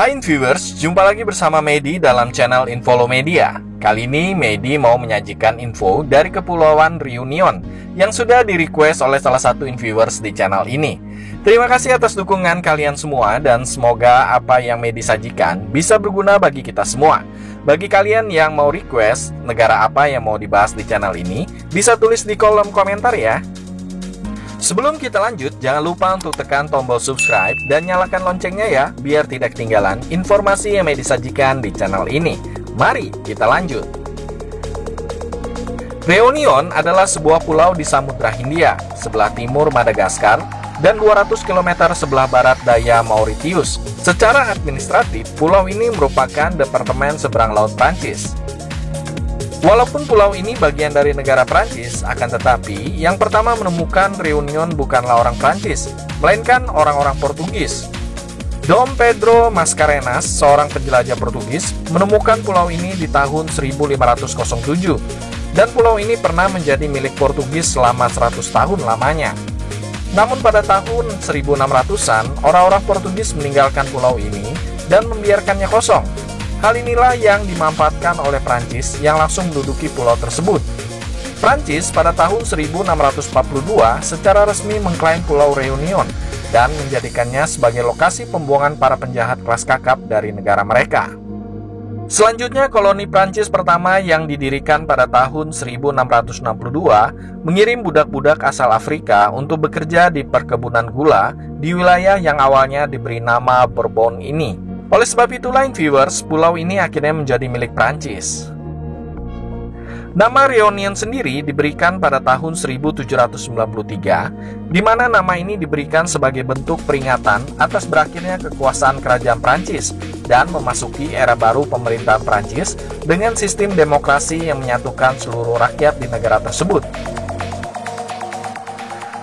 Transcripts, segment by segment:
Hai viewers, jumpa lagi bersama Medi dalam channel Infolo Media. Kali ini Medi mau menyajikan info dari Kepulauan Reunion yang sudah di-request oleh salah satu viewers di channel ini. Terima kasih atas dukungan kalian semua dan semoga apa yang Medi sajikan bisa berguna bagi kita semua. Bagi kalian yang mau request negara apa yang mau dibahas di channel ini, bisa tulis di kolom komentar ya. Sebelum kita lanjut, jangan lupa untuk tekan tombol subscribe dan nyalakan loncengnya ya, biar tidak ketinggalan informasi yang Medi sajikan di channel ini. Mari kita lanjut. Reunion adalah sebuah pulau di Samudra Hindia, sebelah timur Madagaskar, dan 200 km sebelah barat daya Mauritius. Secara administratif, pulau ini merupakan departemen seberang laut Prancis. Walaupun pulau ini bagian dari negara Prancis, akan tetapi yang pertama menemukan Reunion bukanlah orang Prancis, melainkan orang-orang Portugis. Dom Pedro Mascarenhas, seorang penjelajah Portugis, menemukan pulau ini di tahun 1507, dan pulau ini pernah menjadi milik Portugis selama 100 tahun lamanya. Namun pada tahun 1600-an, orang-orang Portugis meninggalkan pulau ini dan membiarkannya kosong. Hal inilah yang dimanfaatkan oleh Prancis yang langsung menduduki pulau tersebut. Prancis pada tahun 1642 secara resmi mengklaim Pulau Reunion dan menjadikannya sebagai lokasi pembuangan para penjahat kelas kakap dari negara mereka. Selanjutnya, koloni Prancis pertama yang didirikan pada tahun 1662 mengirim budak-budak asal Afrika untuk bekerja di perkebunan gula di wilayah yang awalnya diberi nama Bourbon ini. Oleh sebab itulah viewers, pulau ini akhirnya menjadi milik Prancis. Nama Reunion sendiri diberikan pada tahun 1793, di mana nama ini diberikan sebagai bentuk peringatan atas berakhirnya kekuasaan kerajaan Prancis dan memasuki era baru pemerintahan Prancis dengan sistem demokrasi yang menyatukan seluruh rakyat di negara tersebut.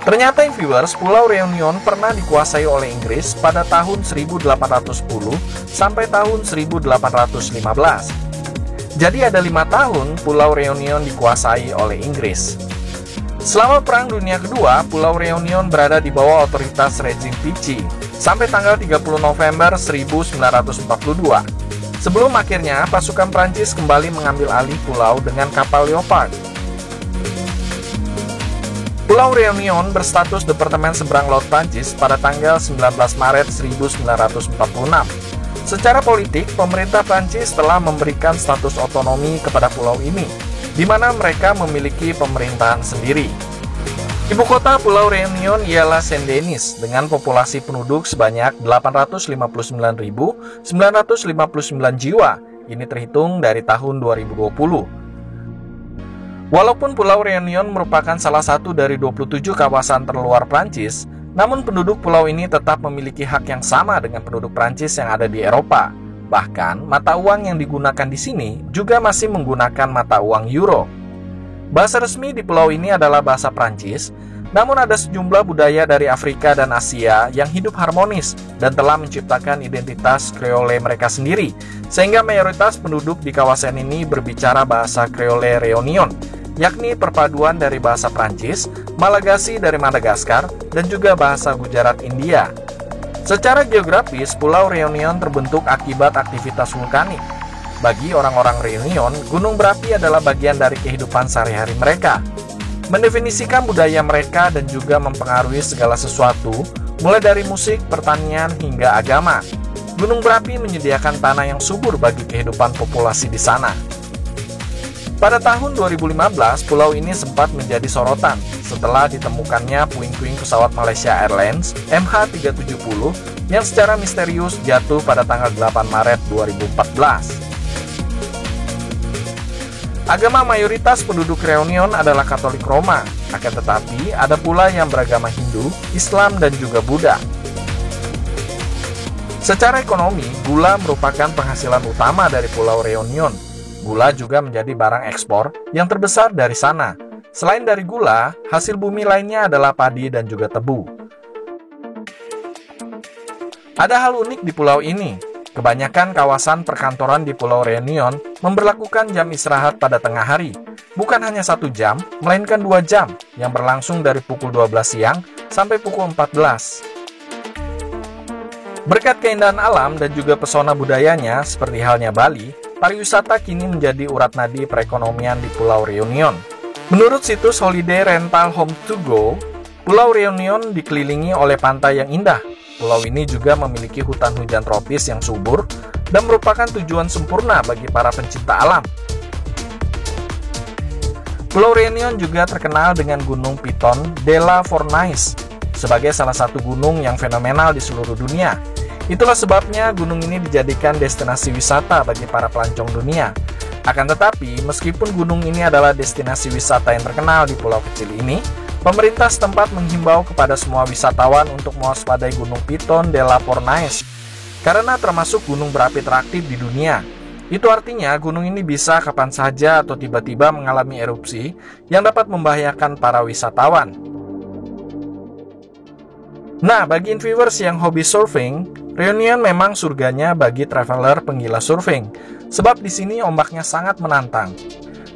Ternyata viewers, Pulau Reunion pernah dikuasai oleh Inggris pada tahun 1810 sampai tahun 1815. Jadi ada 5 tahun Pulau Reunion dikuasai oleh Inggris. Selama Perang Dunia Kedua, Pulau Reunion berada di bawah otoritas rezim Vichy sampai tanggal 30 November 1942. Sebelum akhirnya pasukan Prancis kembali mengambil alih pulau dengan kapal Leopard. Pulau Reunion berstatus Departemen Seberang Laut Prancis pada tanggal 19 Maret 1946. Secara politik, pemerintah Prancis telah memberikan status otonomi kepada pulau ini, di mana mereka memiliki pemerintahan sendiri. Ibu kota Pulau Reunion ialah Saint-Denis dengan populasi penduduk sebanyak 859.959 jiwa. Ini terhitung dari tahun 2020. Walaupun Pulau Reunion merupakan salah satu dari 27 kawasan terluar Prancis, namun penduduk pulau ini tetap memiliki hak yang sama dengan penduduk Prancis yang ada di Eropa. Bahkan, mata uang yang digunakan di sini juga masih menggunakan mata uang euro. Bahasa resmi di pulau ini adalah bahasa Prancis, namun ada sejumlah budaya dari Afrika dan Asia yang hidup harmonis dan telah menciptakan identitas Creole mereka sendiri, sehingga mayoritas penduduk di kawasan ini berbicara bahasa Creole Reunion, yakni perpaduan dari bahasa Prancis, Malagasy dari Madagaskar, dan juga bahasa Gujarat India. Secara geografis, Pulau Reunion terbentuk akibat aktivitas vulkanik. Bagi orang-orang Reunion, gunung berapi adalah bagian dari kehidupan sehari-hari mereka. Mendefinisikan budaya mereka dan juga mempengaruhi segala sesuatu, mulai dari musik, pertanian, hingga agama. Gunung berapi menyediakan tanah yang subur bagi kehidupan populasi di sana. Pada tahun 2015, pulau ini sempat menjadi sorotan setelah ditemukannya puing-puing pesawat Malaysia Airlines MH370 yang secara misterius jatuh pada tanggal 8 Maret 2014. Agama mayoritas penduduk Reunion adalah Katolik Roma, akan tetapi ada pula yang beragama Hindu, Islam, dan juga Buddha. Secara ekonomi, gula merupakan penghasilan utama dari Pulau Reunion. Gula juga menjadi barang ekspor yang terbesar dari sana. Selain dari gula, hasil bumi lainnya adalah padi dan juga tebu. Ada hal unik di pulau ini. Kebanyakan kawasan perkantoran di Pulau Reunion memberlakukan jam istirahat pada tengah hari. Bukan hanya 1 jam, melainkan 2 jam yang berlangsung dari pukul 12 siang sampai pukul 14. Berkat keindahan alam dan juga pesona budayanya seperti halnya Bali, pariwisata kini menjadi urat nadi perekonomian di Pulau Reunion. Menurut situs Holiday Rental Home to Go, Pulau Reunion dikelilingi oleh pantai yang indah. Pulau ini juga memiliki hutan hujan tropis yang subur dan merupakan tujuan sempurna bagi para pencinta alam. Pulau Reunion juga terkenal dengan Gunung Piton de la Fournaise sebagai salah satu gunung yang fenomenal di seluruh dunia. Itulah sebabnya gunung ini dijadikan destinasi wisata bagi para pelancong dunia. Akan tetapi, meskipun gunung ini adalah destinasi wisata yang terkenal di pulau kecil ini, pemerintah setempat menghimbau kepada semua wisatawan untuk mewaspadai Gunung Piton de la Fournaise karena termasuk gunung berapi teraktif di dunia. Itu artinya gunung ini bisa kapan saja atau tiba-tiba mengalami erupsi yang dapat membahayakan para wisatawan. Nah, bagi viewers yang hobi surfing, Reunion memang surganya bagi traveler penggila surfing, sebab di sini ombaknya sangat menantang.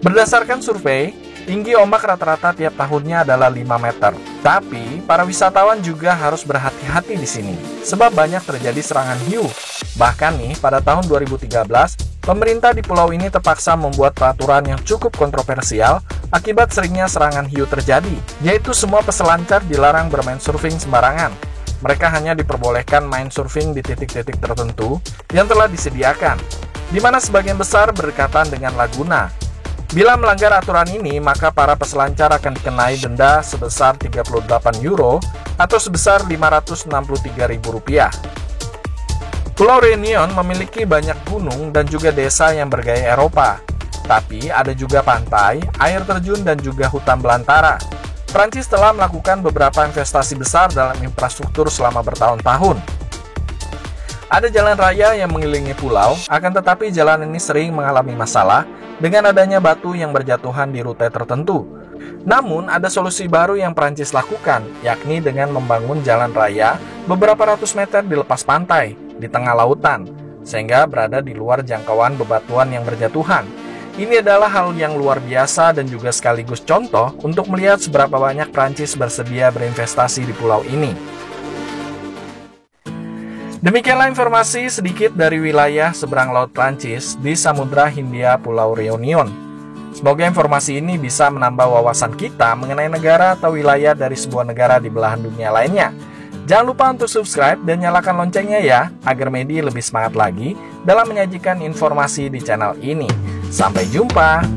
Berdasarkan survei, tinggi ombak rata-rata tiap tahunnya adalah 5 meter. Tapi, para wisatawan juga harus berhati-hati di sini, sebab banyak terjadi serangan hiu. Bahkan nih, pada tahun 2013, pemerintah di pulau ini terpaksa membuat peraturan yang cukup kontroversial akibat seringnya serangan hiu terjadi, yaitu semua peselancar dilarang bermain surfing sembarangan. Mereka hanya diperbolehkan main surfing di titik-titik tertentu yang telah disediakan, di mana sebagian besar berdekatan dengan laguna. Bila melanggar aturan ini, maka para peselancar akan dikenai denda sebesar 38 euro atau sebesar Rp563.000. Pulau Reunion memiliki banyak gunung dan juga desa yang bergaya Eropa, tapi ada juga pantai, air terjun, dan juga hutan belantara. Prancis telah melakukan beberapa investasi besar dalam infrastruktur selama bertahun-tahun. Ada jalan raya yang mengelilingi pulau, akan tetapi jalan ini sering mengalami masalah dengan adanya batu yang berjatuhan di rute tertentu. Namun, ada solusi baru yang Prancis lakukan, yakni dengan membangun jalan raya beberapa ratus meter di lepas pantai, di tengah lautan, sehingga berada di luar jangkauan bebatuan yang berjatuhan. Ini adalah hal yang luar biasa dan juga sekaligus contoh untuk melihat seberapa banyak Prancis bersedia berinvestasi di pulau ini. Demikianlah informasi sedikit dari wilayah seberang laut Prancis di Samudra Hindia Pulau Reunion. Semoga informasi ini bisa menambah wawasan kita mengenai negara atau wilayah dari sebuah negara di belahan dunia lainnya. Jangan lupa untuk subscribe dan nyalakan loncengnya ya, agar Medi lebih semangat lagi dalam menyajikan informasi di channel ini. Sampai jumpa!